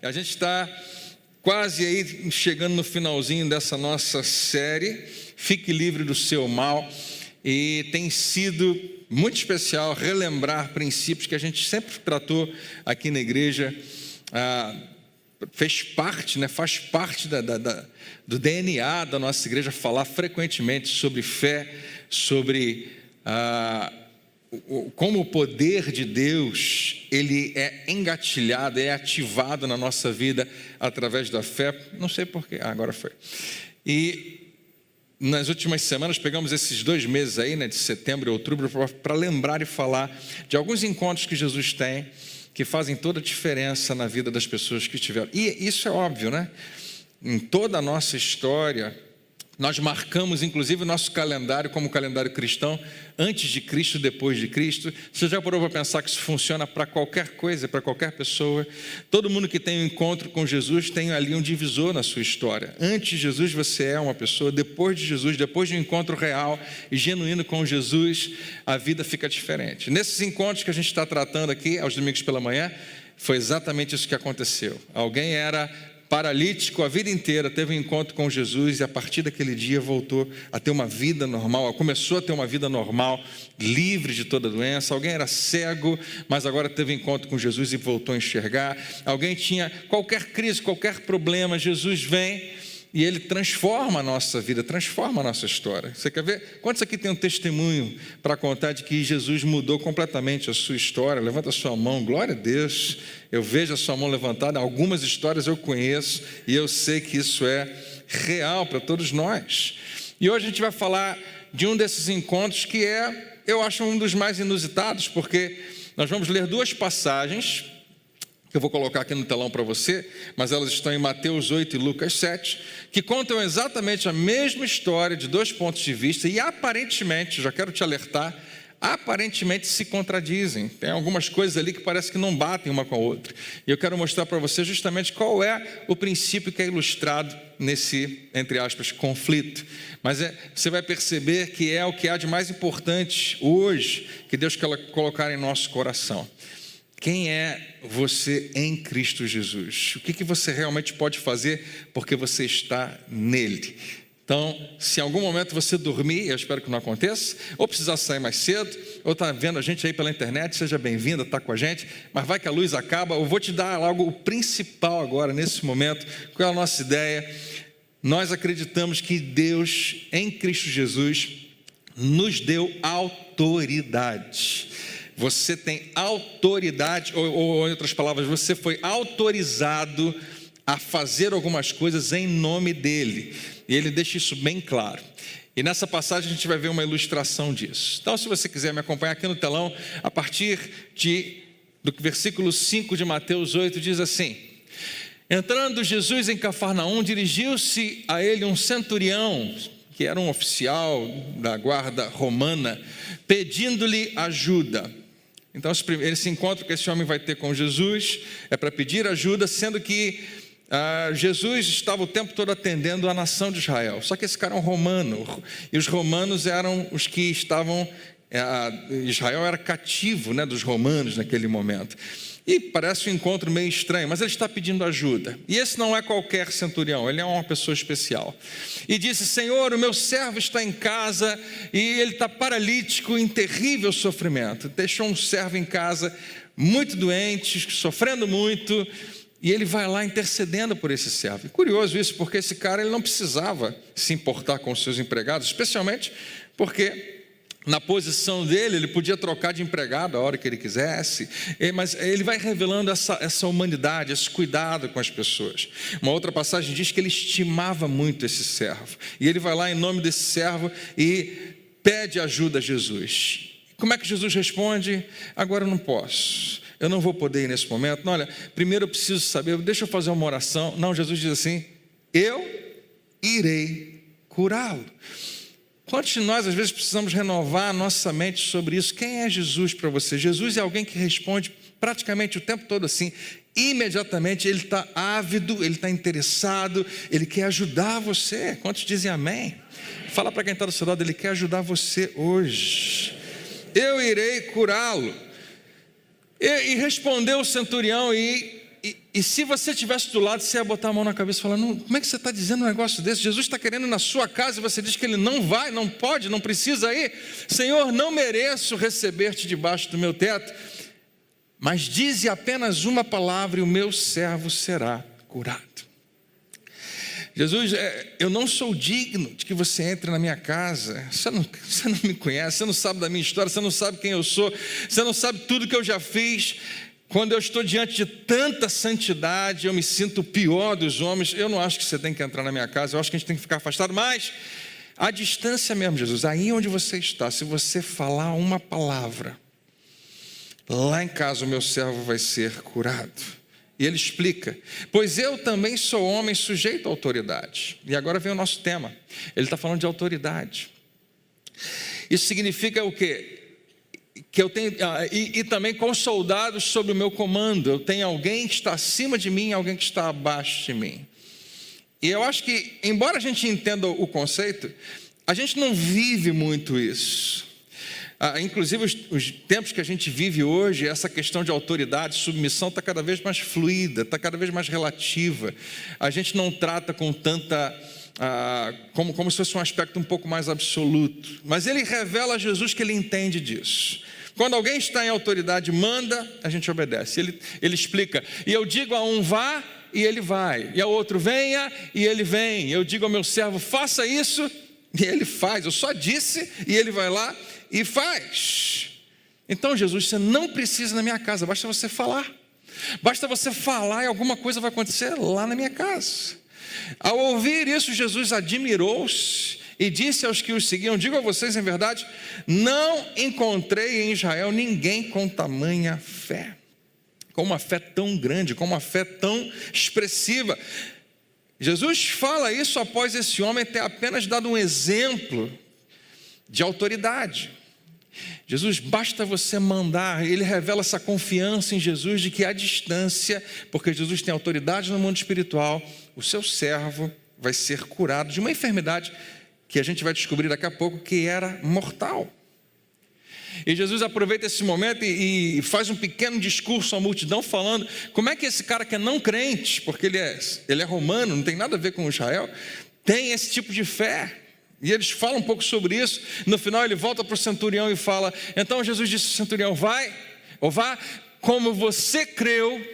A gente está quase aí chegando no finalzinho dessa nossa série, Fique Livre do Seu Mal, e tem sido muito especial relembrar princípios que a gente sempre tratou aqui na igreja, faz parte do DNA da nossa igreja, falar frequentemente sobre fé, sobre como o poder de Deus, ele é engatilhado, é ativado na nossa vida através da fé. Não sei porquê, agora foi. E nas últimas semanas pegamos esses 2 meses aí, de setembro e outubro, para lembrar e falar de alguns encontros que Jesus tem, que fazem toda a diferença na vida das pessoas que estiveram. E isso é óbvio, né? Em toda a nossa história, nós marcamos, inclusive, o nosso calendário como calendário cristão, antes de Cristo, depois de Cristo. Você já parou para pensar que isso funciona para qualquer coisa, para qualquer pessoa? Todo mundo que tem um encontro com Jesus tem ali um divisor na sua história. Antes de Jesus você é uma pessoa, depois de Jesus, depois de um encontro real e genuíno com Jesus, a vida fica diferente. Nesses encontros que a gente está tratando aqui, aos domingos pela manhã, foi exatamente isso que aconteceu. Alguém era paralítico a vida inteira, teve um encontro com Jesus e a partir daquele dia voltou a ter uma vida normal, começou a ter uma vida normal, livre de toda doença. Alguém era cego, mas agora teve um encontro com Jesus e voltou a enxergar. Alguém tinha qualquer crise, qualquer problema, Jesus vem e Ele transforma a nossa vida, transforma a nossa história. Você quer ver? Quantos aqui tem um testemunho para contar de que Jesus mudou completamente a sua história? Levanta a sua mão, glória a Deus. Eu vejo a sua mão levantada, algumas histórias eu conheço e eu sei que isso é real para todos nós. E hoje a gente vai falar de um desses encontros que é, eu acho, um dos mais inusitados, porque nós vamos ler 2 passagens, que eu vou colocar aqui no telão para você, mas elas estão em Mateus 8 e Lucas 7, que contam exatamente a mesma história de 2 pontos de vista e aparentemente, já quero te alertar, aparentemente se contradizem. Tem algumas coisas ali que parece que não batem uma com a outra. E eu quero mostrar para você justamente qual é o princípio que é ilustrado nesse, entre aspas, conflito. Mas você vai perceber que é o que há de mais importante hoje, que Deus quer colocar em nosso coração. Quem é você em Cristo Jesus? O que você realmente pode fazer porque você está nele? Então, se em algum momento você dormir, eu espero que não aconteça, ou precisar sair mais cedo, ou está vendo a gente aí pela internet, seja bem-vindo, está com a gente, mas vai que a luz acaba, eu vou te dar logo o principal agora, nesse momento. Qual é a nossa ideia? Nós acreditamos que Deus, em Cristo Jesus, nos deu autoridade. Você tem autoridade, ou em outras palavras, você foi autorizado a fazer algumas coisas em nome dele. E ele deixa isso bem claro. E nessa passagem a gente vai ver uma ilustração disso. Então, se você quiser me acompanhar aqui no telão, a partir do versículo 5 de Mateus 8, diz assim: entrando Jesus em Cafarnaum, dirigiu-se a ele um centurião, que era um oficial da guarda romana, pedindo-lhe ajuda. Então, esse encontro que esse homem vai ter com Jesus é para pedir ajuda, sendo que Jesus estava o tempo todo atendendo a nação de Israel. Só que esse cara é um romano, e os romanos eram os que estavam... Israel era cativo, dos romanos naquele momento. E parece um encontro meio estranho, mas ele está pedindo ajuda. E esse não é qualquer centurião, ele é uma pessoa especial. E disse: Senhor, o meu servo está em casa e ele está paralítico, em terrível sofrimento. Deixou um servo em casa, muito doente, sofrendo muito, e ele vai lá intercedendo por esse servo. E curioso isso, porque esse cara ele não precisava se importar com os seus empregados, especialmente porque na posição dele, ele podia trocar de empregado a hora que ele quisesse, mas ele vai revelando essa humanidade, esse cuidado com as pessoas. Uma outra passagem diz que ele estimava muito esse servo, e ele vai lá em nome desse servo e pede ajuda a Jesus. Como é que Jesus responde? Agora eu não posso, eu não vou poder ir nesse momento. Não, olha, primeiro eu preciso saber, deixa eu fazer uma oração. Não, Jesus diz assim: eu irei curá-lo. Quantos de nós, às vezes, precisamos renovar a nossa mente sobre isso? Quem é Jesus para você? Jesus é alguém que responde praticamente o tempo todo assim. Imediatamente ele está ávido, ele está interessado, ele quer ajudar você. Quantos dizem amém? Fala para quem está do seu lado, ele quer ajudar você hoje. Eu irei curá-lo. E respondeu o centurião, e e se você estivesse do lado, você ia botar a mão na cabeça e falar, não, como é que você está dizendo um negócio desse? Jesus está querendo ir na sua casa e você diz que Ele não vai, não pode, não precisa ir. Senhor, não mereço receber-te debaixo do meu teto, mas dize apenas uma palavra e o meu servo será curado. Jesus, eu não sou digno de que você entre na minha casa. Você não me conhece, você não sabe da minha história, você não sabe quem eu sou, você não sabe tudo que eu já fiz. Quando eu estou diante de tanta santidade, eu me sinto o pior dos homens. Eu não acho que você tem que entrar na minha casa, eu acho que a gente tem que ficar afastado, mas à distância mesmo, Jesus, aí onde você está, se você falar uma palavra, lá em casa o meu servo vai ser curado. E ele explica, pois eu também sou homem sujeito à autoridade. E agora vem o nosso tema, ele está falando de autoridade. Isso significa o quê? Que eu tenho, e também com soldados sob o meu comando, eu tenho alguém que está acima de mim e alguém que está abaixo de mim. E eu acho que, embora a gente entenda o conceito, a gente não vive muito isso. Inclusive os tempos que a gente vive hoje, essa questão de autoridade, submissão está cada vez mais fluida, está cada vez mais relativa. A gente não trata com tanta, como se fosse um aspecto um pouco mais absoluto. Mas ele revela a Jesus que ele entende disso. Quando alguém está em autoridade, manda, a gente obedece. Ele explica, e eu digo a um vá, e ele vai. E ao outro venha, e ele vem. Eu digo ao meu servo, faça isso, e ele faz. Eu só disse, e ele vai lá e faz. Então, Jesus, você não precisa ir na minha casa, basta você falar. Basta você falar e alguma coisa vai acontecer lá na minha casa. Ao ouvir isso, Jesus admirou-se e disse aos que os seguiam, digo a vocês em verdade, não encontrei em Israel ninguém com tamanha fé, com uma fé tão grande, com uma fé tão expressiva. Jesus fala isso após esse homem ter apenas dado um exemplo de autoridade. Jesus, basta você mandar, ele revela essa confiança em Jesus de que à distância, porque Jesus tem autoridade no mundo espiritual, o seu servo vai ser curado de uma enfermidade que a gente vai descobrir daqui a pouco que era mortal. E Jesus aproveita esse momento e faz um pequeno discurso à multidão falando como é que esse cara que é não crente, porque ele é romano, não tem nada a ver com Israel, tem esse tipo de fé. E eles falam um pouco sobre isso. No final ele volta para o centurião e fala, então Jesus disse ao centurião, vai, ou vá, como você creu,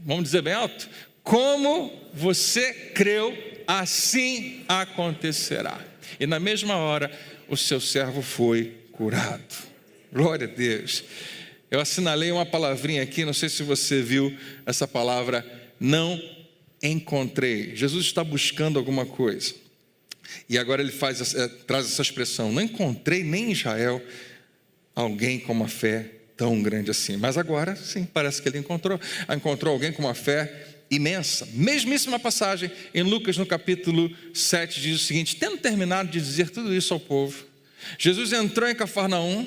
vamos dizer bem alto, como você creu, assim acontecerá. E na mesma hora o seu servo foi curado. Glória a Deus. Eu assinalei uma palavrinha aqui, não sei se você viu essa palavra, não encontrei. Jesus está buscando alguma coisa. E agora ele traz essa expressão, não encontrei nem em Israel alguém com uma fé tão grande assim. Mas agora, sim, parece que ele encontrou alguém com uma fé imensa. Mesmíssima passagem em Lucas no capítulo 7 diz o seguinte, tendo terminado de dizer tudo isso ao povo, Jesus entrou em Cafarnaum,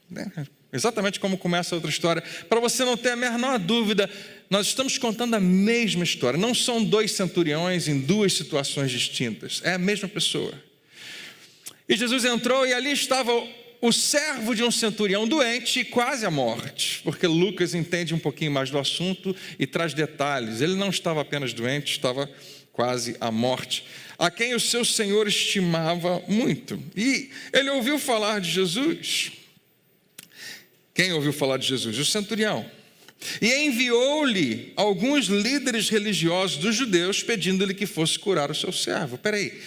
né? Exatamente como começa a outra história, para você não ter a menor dúvida, nós estamos contando a mesma história, não são dois centuriões em duas situações distintas, é a mesma pessoa. E Jesus entrou e ali estava o servo de um centurião doente e quase à morte, porque Lucas entende um pouquinho mais do assunto e traz detalhes, ele não estava apenas doente, estava quase à morte, a quem o seu senhor estimava muito. E ele ouviu falar de Jesus. Quem ouviu falar de Jesus? O centurião. E enviou-lhe alguns líderes religiosos dos judeus, pedindo-lhe que fosse curar o seu servo. Peraí,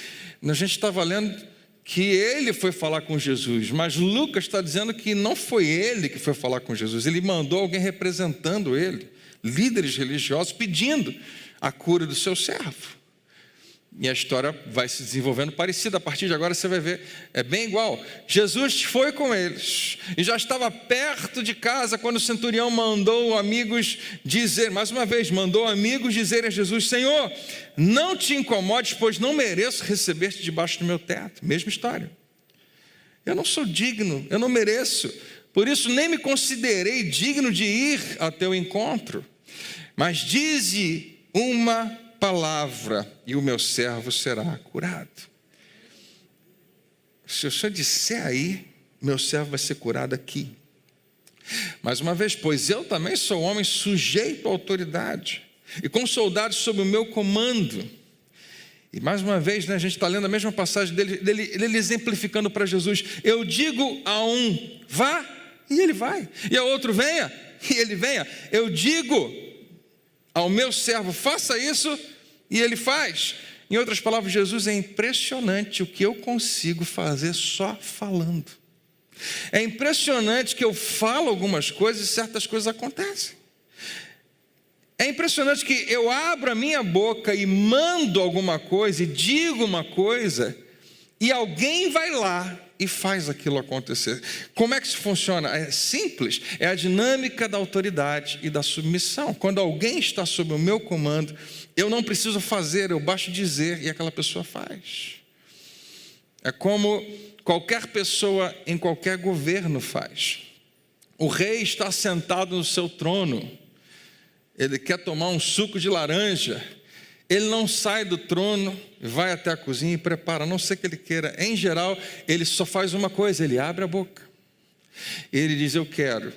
a gente estava lendo que ele foi falar com Jesus, mas Lucas está dizendo que não foi ele que foi falar com Jesus, ele mandou alguém representando ele, líderes religiosos, pedindo a cura do seu servo. E a história vai se desenvolvendo parecida. A partir de agora você vai ver, é bem igual. Jesus foi com eles e já estava perto de casa quando o centurião mandou amigos dizer, mais uma vez, mandou amigos dizerem a Jesus, Senhor, não te incomodes, pois não mereço receber-te debaixo do meu teto. Mesma história. Eu não sou digno, eu não mereço, por isso nem me considerei digno de ir ao teu encontro, mas dize uma palavra e o meu servo será curado. Se o senhor disser aí, meu servo vai ser curado aqui. Mais uma vez, pois eu também sou homem sujeito à autoridade. e com soldados sob o meu comando. E mais uma vez, a gente está lendo a mesma passagem dele exemplificando para Jesus: eu digo a um, vá, e ele vai, e ao outro, venha, e ele venha. Eu digo ao meu servo, faça isso, e ele faz. Em outras palavras, Jesus, é impressionante o que eu consigo fazer só falando. É impressionante que eu falo algumas coisas e certas coisas acontecem. É impressionante que eu abro a minha boca e mando alguma coisa e digo uma coisa e alguém vai lá e faz aquilo acontecer. Como é que isso funciona? É simples, é a dinâmica da autoridade e da submissão. Quando alguém está sob o meu comando, eu não preciso fazer, eu basto dizer e aquela pessoa faz. É como qualquer pessoa em qualquer governo faz. O rei está sentado no seu trono, ele quer tomar um suco de laranja, ele não sai do trono, vai até a cozinha e prepara, a não ser que ele queira. Em geral, ele só faz uma coisa, ele abre a boca, ele diz, eu quero.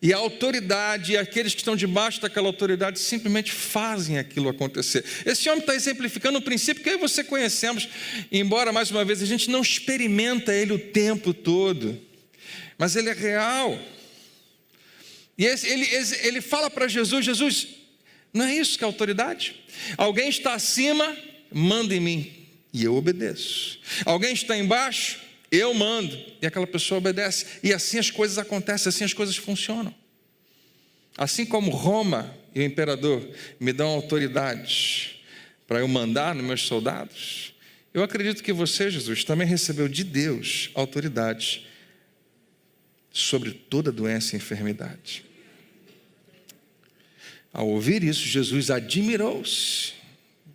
E a autoridade, e aqueles que estão debaixo daquela autoridade, simplesmente fazem aquilo acontecer. Esse homem está exemplificando um princípio que eu e você conhecemos, embora, mais uma vez, a gente não experimenta ele o tempo todo, mas ele é real. E ele fala para Jesus, Jesus, não é isso que é autoridade? Alguém está acima, manda em mim, e eu obedeço. Alguém está embaixo, eu mando, e aquela pessoa obedece. E assim as coisas acontecem, assim as coisas funcionam. Assim como Roma e o imperador me dão autoridade para eu mandar nos meus soldados, eu acredito que você, Jesus, também recebeu de Deus autoridade sobre toda doença e enfermidade. Ao ouvir isso, Jesus admirou-se.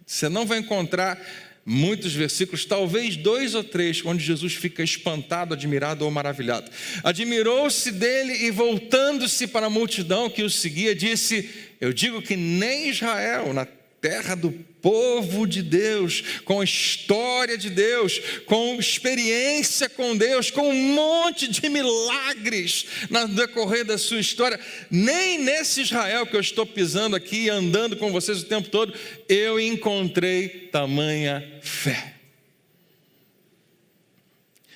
Você não vai encontrar muitos versículos, talvez 2 ou 3, onde Jesus fica espantado, admirado ou maravilhado. Admirou-se dele e, voltando-se para a multidão que o seguia, disse, eu digo que nem Israel, na terra do povo de Deus, com a história de Deus, com experiência com Deus, com um monte de milagres no decorrer da sua história, nem nesse Israel que eu estou pisando aqui e andando com vocês o tempo todo, eu encontrei tamanha fé.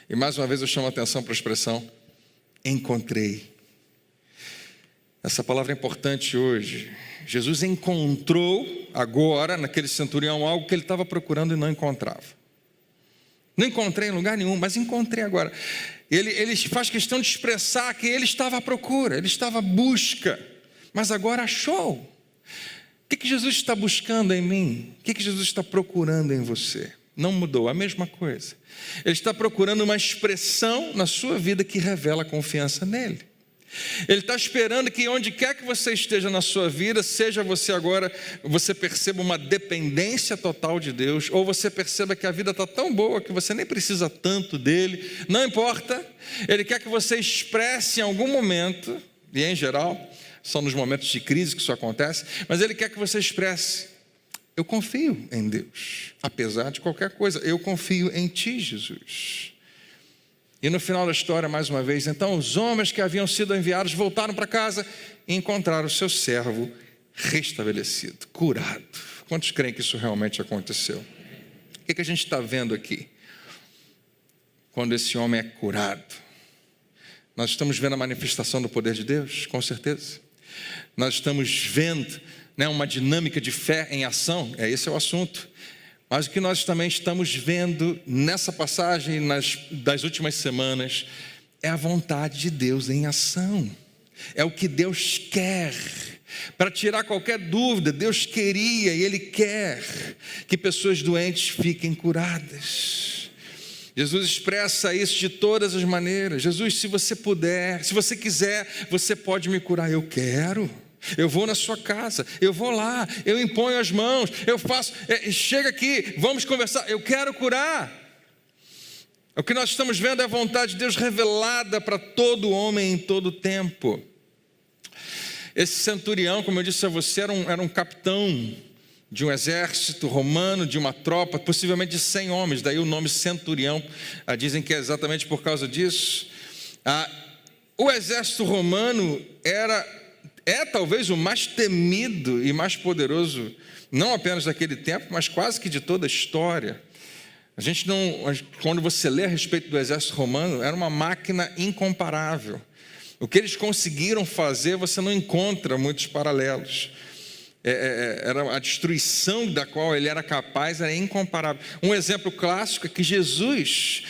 E mais uma vez eu chamo a atenção para a expressão, encontrei. Essa palavra é importante hoje. Jesus encontrou agora, naquele centurião, algo que ele estava procurando e não encontrava. Não encontrei em lugar nenhum, mas encontrei agora. Ele faz questão de expressar que ele estava à procura, ele estava à busca, mas agora achou. O que Jesus está buscando em mim? O que Jesus está procurando em você? Não mudou, a mesma coisa. Ele está procurando uma expressão na sua vida que revela confiança nele. Ele está esperando que onde quer que você esteja na sua vida, seja você agora, você perceba uma dependência total de Deus, ou você perceba que a vida está tão boa que você nem precisa tanto dele, não importa. Ele quer que você expresse em algum momento, e em geral, são nos momentos de crise que isso acontece, mas ele quer que você expresse, eu confio em Deus, apesar de qualquer coisa, eu confio em ti, Jesus. E no final da história, mais uma vez, então os homens que haviam sido enviados voltaram para casa e encontraram o seu servo restabelecido, curado. Quantos creem que isso realmente aconteceu? O que a gente está vendo aqui? Quando esse homem é curado, nós estamos vendo a manifestação do poder de Deus, com certeza. Nós estamos vendo, uma dinâmica de fé em ação, esse é o assunto. Mas o que nós também estamos vendo nessa passagem das últimas semanas é a vontade de Deus em ação. É o que Deus quer. Para tirar qualquer dúvida, Deus queria e Ele quer que pessoas doentes fiquem curadas. Jesus expressa isso de todas as maneiras. Jesus, se você puder, se você quiser, você pode me curar. Eu quero. Eu vou na sua casa, eu vou lá, eu imponho as mãos, eu faço, chega aqui, vamos conversar, eu quero curar. O que nós estamos vendo é a vontade de Deus revelada para todo homem em todo tempo. Esse centurião, como eu disse a você, era um capitão de um exército romano, de uma tropa, possivelmente de 100 homens, daí o nome centurião, dizem que é exatamente por causa disso. O exército romano é talvez o mais temido e mais poderoso, não apenas daquele tempo, mas quase que de toda a história. Quando você lê a respeito do exército romano, era uma máquina incomparável. O que eles conseguiram fazer, você não encontra muitos paralelos. Era a destruição da qual ele era capaz, era incomparável. Um exemplo clássico é que Jesus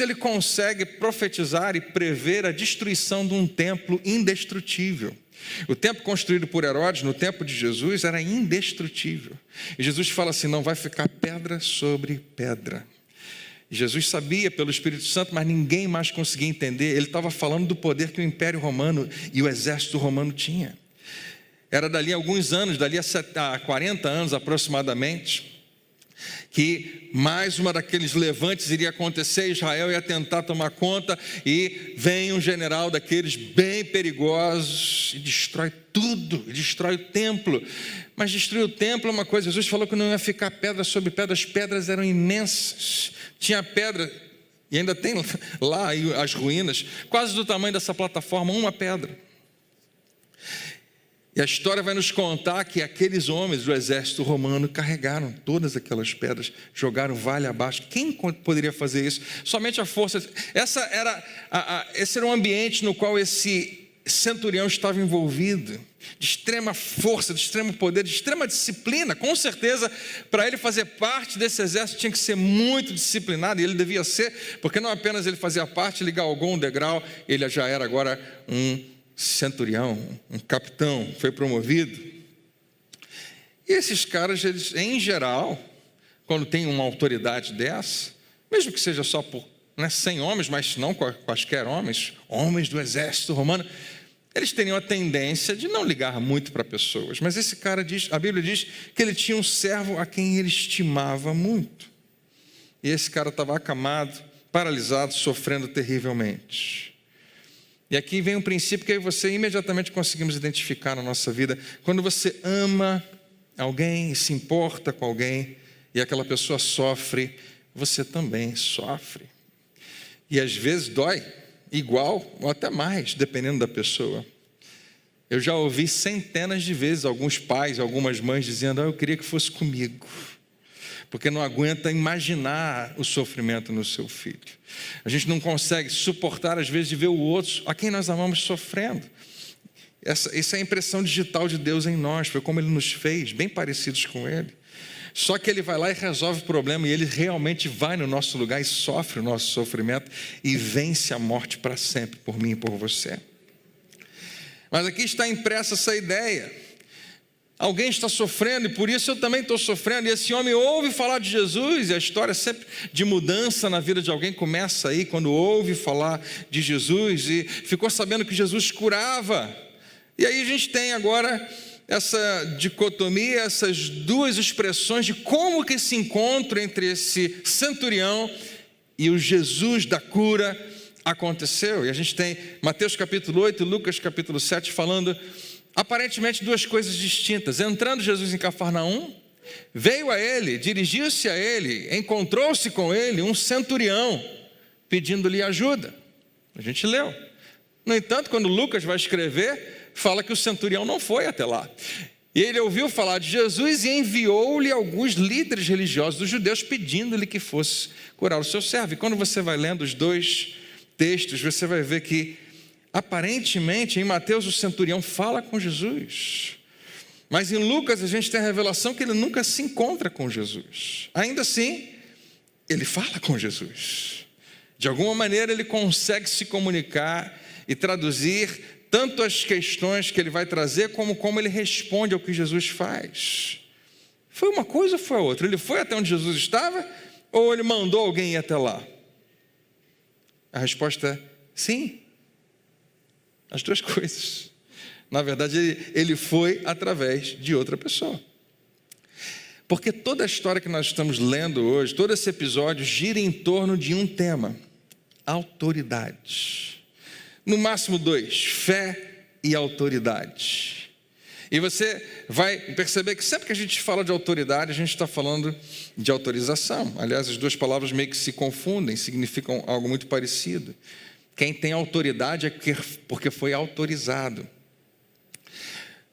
ele consegue profetizar e prever a destruição de um templo indestrutível. O templo construído por Herodes, no tempo de Jesus, era indestrutível. E Jesus fala assim, não vai ficar pedra sobre pedra. E Jesus sabia pelo Espírito Santo, mas ninguém mais conseguia entender. Ele estava falando do poder que o Império Romano e o exército romano tinha. Era dali a alguns anos, dali a 40 anos aproximadamente, que mais uma daqueles levantes iria acontecer, Israel ia tentar tomar conta, e vem um general daqueles bem perigosos e destrói tudo, destrói o templo. Mas destruir o templo é uma coisa, Jesus falou que não ia ficar pedra sobre pedra, as pedras eram imensas, tinha pedra, e ainda tem lá as ruínas, quase do tamanho dessa plataforma, uma pedra. E a história vai nos contar que aqueles homens do exército romano carregaram todas aquelas pedras, jogaram vale abaixo. Quem poderia fazer isso? Somente a força. Esse era um ambiente no qual esse centurião estava envolvido, de extrema força, de extremo poder, de extrema disciplina. Com certeza, para ele fazer parte desse exército, tinha que ser muito disciplinado, e ele devia ser, porque não apenas ele fazia parte, ele galgou um degrau, ele já era agora um centurião, um capitão, foi promovido. E esses caras, eles, em geral, quando tem uma autoridade dessa, mesmo que seja só por 100 homens, mas não quaisquer homens do exército romano, eles teriam a tendência de não ligar muito para pessoas. Mas esse cara diz, a Bíblia diz que ele tinha um servo a quem ele estimava muito. E esse cara estava acamado, paralisado, sofrendo terrivelmente. E aqui vem um princípio que eu e você imediatamente conseguimos identificar na nossa vida. Quando você ama alguém, se importa com alguém, e aquela pessoa sofre, você também sofre. E às vezes dói, igual ou até mais, dependendo da pessoa. Eu já ouvi centenas de vezes alguns pais, algumas mães dizendo, eu queria que fosse comigo, porque não aguenta imaginar o sofrimento no seu filho. A gente não consegue suportar, às vezes, de ver o outro, a quem nós amamos, sofrendo. Essa é a impressão digital de Deus em nós, foi como Ele nos fez, bem parecidos com Ele. Só que Ele vai lá e resolve o problema, e Ele realmente vai no nosso lugar e sofre o nosso sofrimento, e vence a morte para sempre, por mim e por você. Mas aqui está impressa essa ideia. Alguém está sofrendo, e por isso eu também estou sofrendo. E esse homem ouve falar de Jesus, e a história sempre de mudança na vida de alguém começa aí, quando ouve falar de Jesus, e ficou sabendo que Jesus curava. E aí a gente tem agora essa dicotomia, essas duas expressões de como que esse encontro entre esse centurião e o Jesus da cura aconteceu. E a gente tem Mateus capítulo 8 e Lucas capítulo 7 falando aparentemente duas coisas distintas. Entrando Jesus em Cafarnaum, veio a ele, dirigiu-se a ele, encontrou-se com ele um centurião, pedindo-lhe ajuda. A gente leu. No entanto, quando Lucas vai escrever, fala que o centurião não foi até lá. E ele ouviu falar de Jesus e enviou-lhe alguns líderes religiosos dos judeus, pedindo-lhe que fosse curar o seu servo. E quando você vai lendo os dois textos, você vai ver que aparentemente, em Mateus, o centurião fala com Jesus. Mas em Lucas, a gente tem a revelação que ele nunca se encontra com Jesus. Ainda assim, ele fala com Jesus. De alguma maneira, ele consegue se comunicar e traduzir tanto as questões que ele vai trazer, como ele responde ao que Jesus faz. Foi uma coisa ou foi a outra? Ele foi até onde Jesus estava, ou ele mandou alguém ir até lá? A resposta é sim. As duas coisas. Na verdade, ele foi através de outra pessoa. Porque toda a história que nós estamos lendo hoje, todo esse episódio, gira em torno de um tema: autoridade. No máximo dois: fé e autoridade. E você vai perceber que sempre que a gente fala de autoridade, a gente está falando de autorização. Aliás, as duas palavras meio que se confundem, significam algo muito parecido. Quem tem autoridade é porque foi autorizado.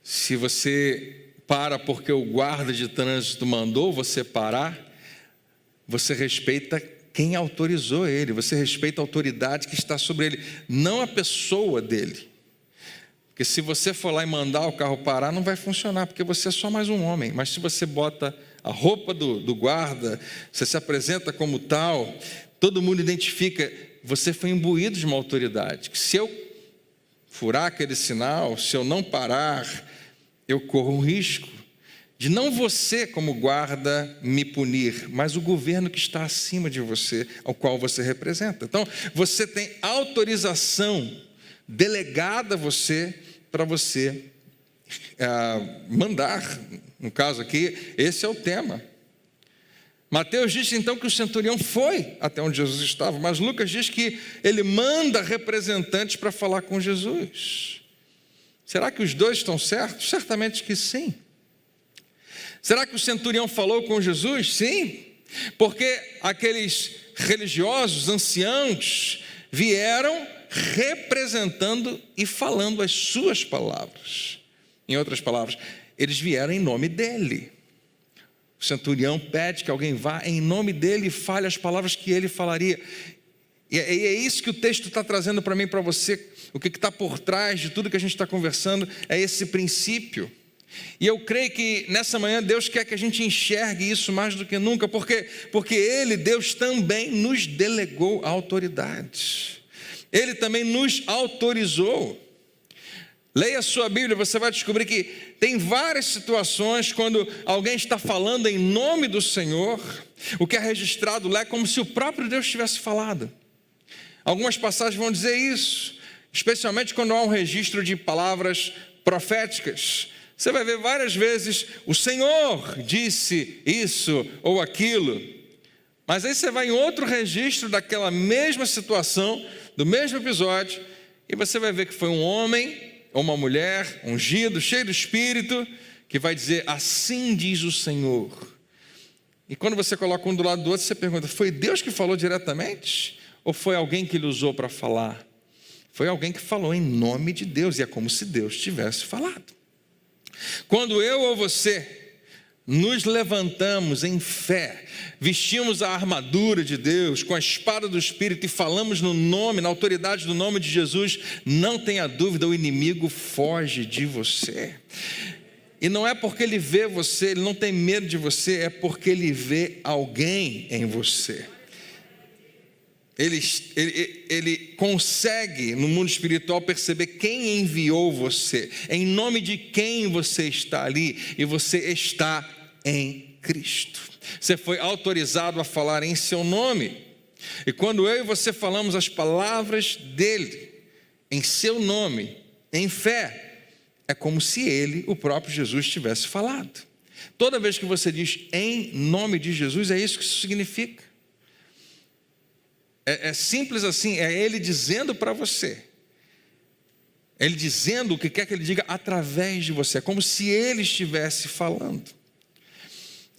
Se você para porque o guarda de trânsito mandou você parar, você respeita quem autorizou ele, você respeita a autoridade que está sobre ele, não a pessoa dele. Porque se você for lá e mandar o carro parar, não vai funcionar, porque você é só mais um homem. Mas se você bota a roupa do guarda, você se apresenta como tal, todo mundo identifica, você foi imbuído de uma autoridade. Que se eu furar aquele sinal, se eu não parar, eu corro um risco de não você como guarda me punir, mas o governo que está acima de você, ao qual você representa. Então, você tem autorização delegada a você para você mandar. No caso aqui, esse é o tema. Mateus diz então que o centurião foi até onde Jesus estava, mas Lucas diz que ele manda representantes para falar com Jesus. Será que os dois estão certos? Certamente que sim. Será que o centurião falou com Jesus? Sim, porque aqueles religiosos, anciãos, vieram representando e falando as suas palavras. Em outras palavras, eles vieram em nome dele. O centurião pede que alguém vá em nome dele e fale as palavras que ele falaria. E é isso que o texto está trazendo para mim e para você. O que está por trás de tudo que a gente está conversando é esse princípio. E eu creio que nessa manhã Deus quer que a gente enxergue isso mais do que nunca, porque Ele, Deus, também nos delegou autoridade. Ele também nos autorizou. Leia a sua Bíblia, você vai descobrir que tem várias situações quando alguém está falando em nome do Senhor, o que é registrado lá é como se o próprio Deus tivesse falado. Algumas passagens vão dizer isso, especialmente quando há um registro de palavras proféticas. Você vai ver várias vezes, o Senhor disse isso ou aquilo. Mas aí você vai em outro registro daquela mesma situação, do mesmo episódio, e você vai ver que foi um homem ou uma mulher, ungido, cheio do Espírito, que vai dizer, assim diz o Senhor. E quando você coloca um do lado do outro, você pergunta, foi Deus que falou diretamente? Ou foi alguém que ele usou para falar? Foi alguém que falou em nome de Deus, e é como se Deus tivesse falado. Quando eu ou você nos levantamos em fé, vestimos a armadura de Deus, com a espada do Espírito e falamos no nome, na autoridade do nome de Jesus, não tenha dúvida, o inimigo foge de você. E não é porque ele vê você, ele não tem medo de você, é porque ele vê alguém em você. Ele consegue, no mundo espiritual, perceber quem enviou você, em nome de quem você está ali, e você está em Cristo. Você foi autorizado a falar em seu nome, e quando eu e você falamos as palavras dele, em seu nome, em fé, é como se ele, o próprio Jesus, tivesse falado. Toda vez que você diz em nome de Jesus, é isso que isso significa. É simples assim, é ele dizendo para você, ele dizendo o que quer que ele diga através de você, é como se ele estivesse falando.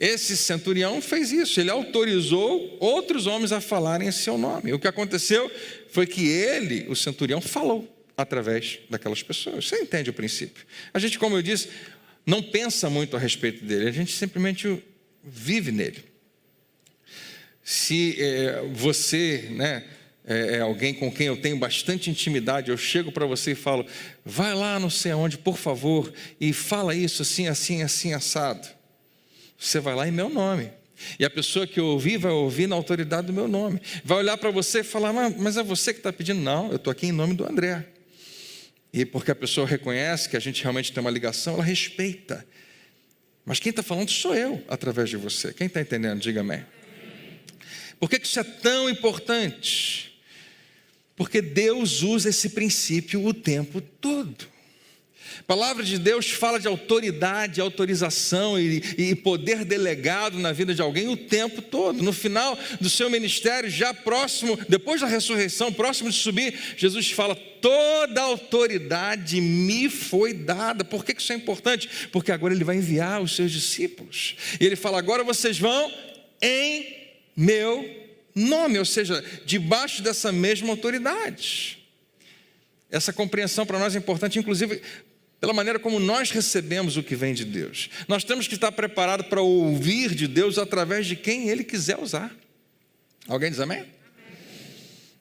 Esse centurião fez isso, ele autorizou outros homens a falarem em seu nome. O que aconteceu foi que ele, o centurião, falou através daquelas pessoas. Você entende o princípio? A gente, como eu disse, não pensa muito a respeito dele, a gente simplesmente vive nele. Se você, é alguém com quem eu tenho bastante intimidade, eu chego para você e falo, vai lá não sei aonde, por favor, e fala isso assim, assim, assim, assado. Você vai lá em meu nome. E a pessoa que ouvir, vai ouvir na autoridade do meu nome. Vai olhar para você e falar, mas é você que está pedindo? Não, eu estou aqui em nome do André. E porque a pessoa reconhece que a gente realmente tem uma ligação, ela respeita. Mas quem está falando sou eu, através de você. Quem está entendendo? Diga amém. Por que isso é tão importante? Porque Deus usa esse princípio o tempo todo. A palavra de Deus fala de autoridade, autorização e poder delegado na vida de alguém o tempo todo. No final do seu ministério, já próximo, depois da ressurreição, próximo de subir, Jesus fala, toda a autoridade me foi dada. Por que isso é importante? Porque agora ele vai enviar os seus discípulos. E ele fala, agora vocês vão em meu nome, ou seja, debaixo dessa mesma autoridade. Essa compreensão para nós é importante, inclusive, pela maneira como nós recebemos o que vem de Deus. Nós temos que estar preparados para ouvir de Deus através de quem Ele quiser usar. Alguém diz amém?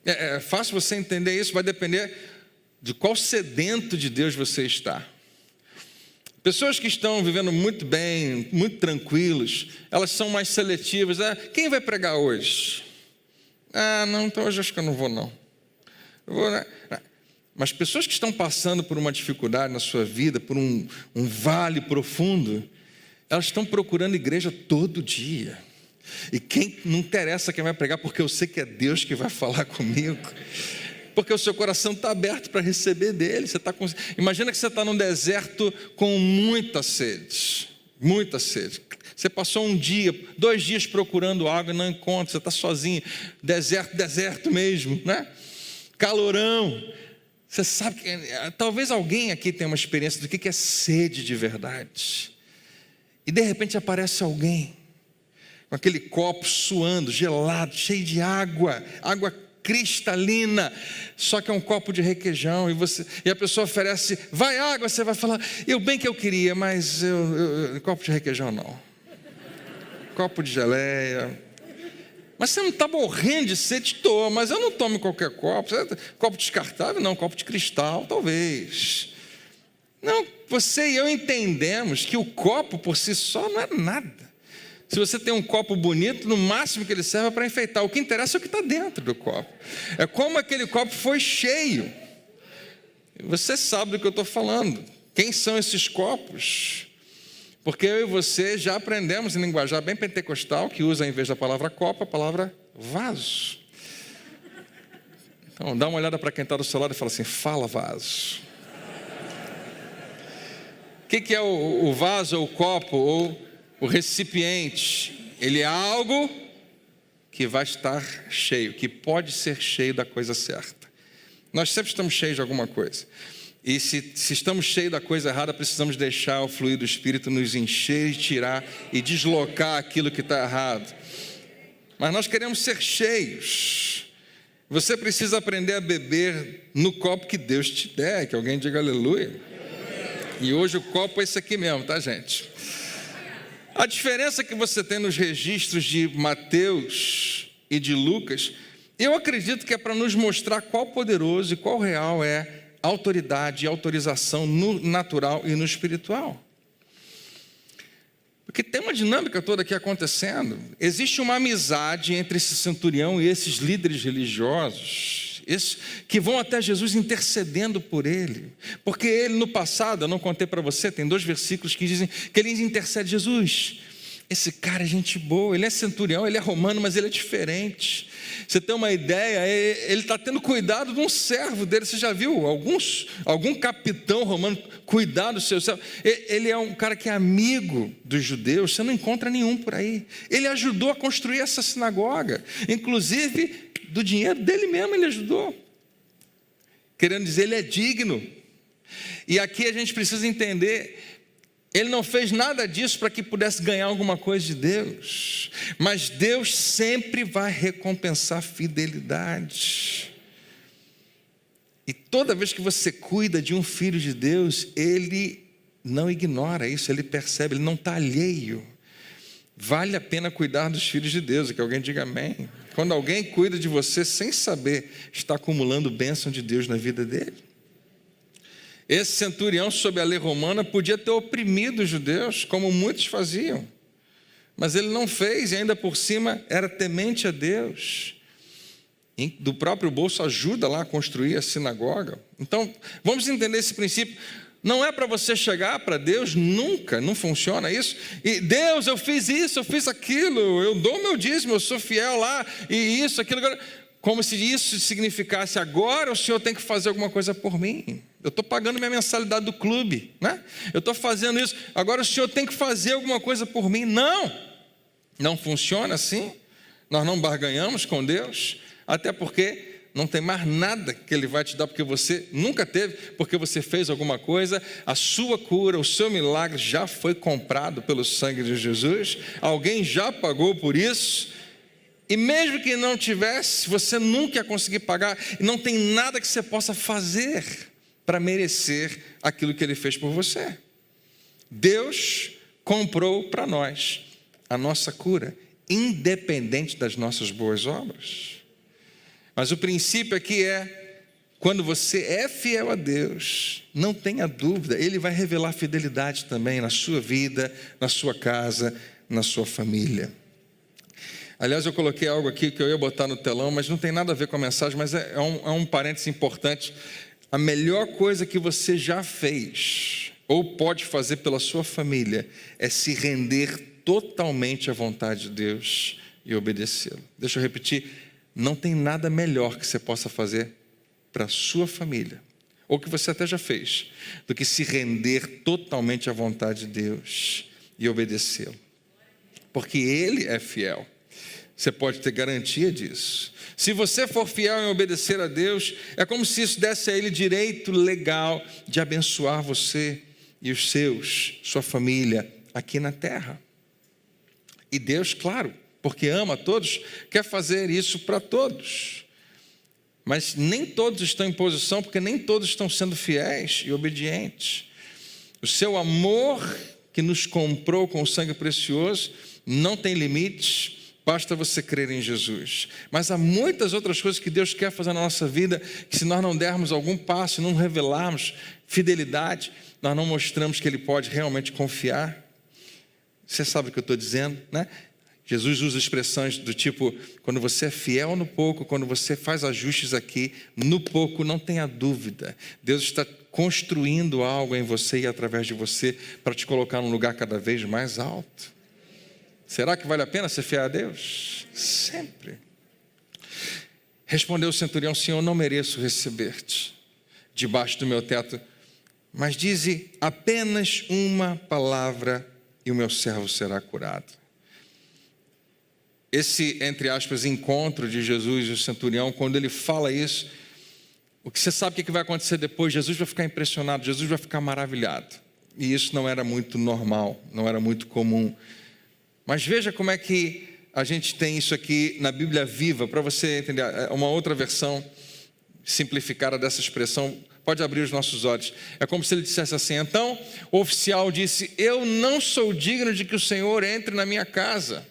É fácil você entender isso, vai depender de qual sedento de Deus você está. Pessoas que estão vivendo muito bem, muito tranquilos, elas são mais seletivas. Quem vai pregar hoje? Não, então hoje acho que eu não vou não. Eu vou, né? Mas pessoas que estão passando por uma dificuldade na sua vida, por um vale profundo, elas estão procurando igreja todo dia. E quem não interessa quem vai pregar, porque eu sei que é Deus que vai falar comigo. Porque o seu coração está aberto para receber dele. Imagina que você está num deserto com muita sede. Muita sede. Você passou 1 dia, 2 dias procurando água e não encontra. Você está sozinho. Deserto mesmo, né? Calorão. Você sabe que talvez alguém aqui tenha uma experiência do que é sede de verdade. E de repente aparece alguém com aquele copo suando, gelado, cheio de água cristalina, só que é um copo de requeijão, e a pessoa oferece, vai água, você vai falar, bem que eu queria, mas copo de requeijão não. Copo de geleia. Mas você não está morrendo de sede? Estou, mas eu não tomo qualquer copo. Copo descartável? Não, copo de cristal, talvez. Não, você e eu entendemos que o copo por si só não é nada. Se você tem um copo bonito, no máximo que ele serve é para enfeitar. O que interessa é o que está dentro do copo. É como aquele copo foi cheio. Você sabe do que eu estou falando. Quem são esses copos? Porque eu e você já aprendemos em linguajar bem pentecostal, que usa, em vez da palavra copo, a palavra vaso. Então, dá uma olhada para quem está do seu lado e fala assim, fala vaso. O que é o vaso, ou o copo, ou o recipiente? Ele é algo que vai estar cheio, que pode ser cheio da coisa certa. Nós sempre estamos cheios de alguma coisa. E se estamos cheios da coisa errada, precisamos deixar o fluir do Espírito nos encher e tirar e deslocar aquilo que está errado. Mas nós queremos ser cheios. Você precisa aprender a beber no copo que Deus te der, que alguém diga aleluia. E hoje o copo é esse aqui mesmo, tá, gente? A diferença que você tem nos registros de Mateus e de Lucas, eu acredito que é para nos mostrar qual poderoso e qual real é a autoridade e autorização no natural e no espiritual. Porque tem uma dinâmica toda aqui acontecendo. Existe uma amizade entre esse centurião e esses líderes religiosos, esses que vão até Jesus intercedendo por ele. Porque ele, no passado, eu não contei para você, tem 2 versículos que dizem que ele intercede: Jesus, esse cara é gente boa, ele é centurião, ele é romano, mas ele é diferente. Você tem uma ideia, ele está tendo cuidado de um servo dele. Você já viu algum capitão romano cuidar do seu servo? Ele é um cara que é amigo dos judeus, você não encontra nenhum por aí. Ele ajudou a construir essa sinagoga, inclusive do dinheiro dele mesmo ele ajudou. Querendo dizer, ele é digno. E aqui a gente precisa entender, ele não fez nada disso para que pudesse ganhar alguma coisa de Deus, mas Deus sempre vai recompensar fidelidade. E toda vez que você cuida de um filho de Deus, ele não ignora isso, ele percebe, ele não está alheio. Vale a pena cuidar dos filhos de Deus, que alguém diga amém. Quando alguém cuida de você sem saber, está acumulando bênção de Deus na vida dele. Esse centurião, sob a lei romana, podia ter oprimido os judeus, como muitos faziam. Mas ele não fez, e ainda por cima era temente a Deus. Do próprio bolso ajuda lá a construir a sinagoga. Então, vamos entender esse princípio. Não é para você chegar para Deus, nunca, não funciona isso. E Deus, eu fiz isso, eu fiz aquilo, eu dou meu dízimo, eu sou fiel lá, e isso, aquilo, como se isso significasse, agora o Senhor tem que fazer alguma coisa por mim. Eu estou pagando minha mensalidade do clube, né? Eu estou fazendo isso, agora o Senhor tem que fazer alguma coisa por mim. Não funciona assim. Nós não barganhamos com Deus, até porque não tem mais nada que Ele vai te dar, porque você nunca teve, porque você fez alguma coisa. A sua cura, o seu milagre já foi comprado pelo sangue de Jesus, alguém já pagou por isso. E mesmo que não tivesse, você nunca ia conseguir pagar, e não tem nada que você possa fazer para merecer aquilo que Ele fez por você. Deus comprou para nós a nossa cura, independente das nossas boas obras. Mas o princípio aqui é, quando você é fiel a Deus, não tenha dúvida, Ele vai revelar fidelidade também na sua vida, na sua casa, na sua família. Aliás, eu coloquei algo aqui que eu ia botar no telão, mas não tem nada a ver com a mensagem, mas é um parênteses importante. A melhor coisa que você já fez, ou pode fazer pela sua família, é se render totalmente à vontade de Deus e obedecê-lo. Deixa eu repetir, não tem nada melhor que você possa fazer para a sua família, ou que você até já fez, do que se render totalmente à vontade de Deus e obedecê-lo. Porque Ele é fiel. Você pode ter garantia disso. Se você for fiel em obedecer a Deus, é como se isso desse a Ele direito legal de abençoar você e os seus, sua família, aqui na terra. E Deus, claro, porque ama a todos, quer fazer isso para todos. Mas nem todos estão em posição, porque nem todos estão sendo fiéis e obedientes. O seu amor, que nos comprou com o sangue precioso, não tem limites. Basta você crer em Jesus. Mas há muitas outras coisas que Deus quer fazer na nossa vida, que se nós não dermos algum passo, não revelarmos fidelidade, nós não mostramos que Ele pode realmente confiar. Você sabe o que eu estou dizendo, né? Jesus usa expressões do tipo, quando você é fiel no pouco, quando você faz ajustes aqui, no pouco, não tenha dúvida. Deus está construindo algo em você e através de você, para te colocar num lugar cada vez mais alto. Será que vale a pena ser fiel a Deus? Sempre. Respondeu o centurião: Senhor, não mereço receber-te debaixo do meu teto, mas dize apenas uma palavra e o meu servo será curado. Esse, entre aspas, encontro de Jesus e o centurião, quando ele fala isso, o que você sabe o que vai acontecer depois? Jesus vai ficar impressionado, Jesus vai ficar maravilhado. E isso não era muito normal, não era muito comum. Mas veja como é que a gente tem isso aqui na Bíblia Viva, para você entender, uma outra versão simplificada dessa expressão, pode abrir os nossos olhos. É como se ele dissesse assim: então o oficial disse, eu não sou digno de que o Senhor entre na minha casa.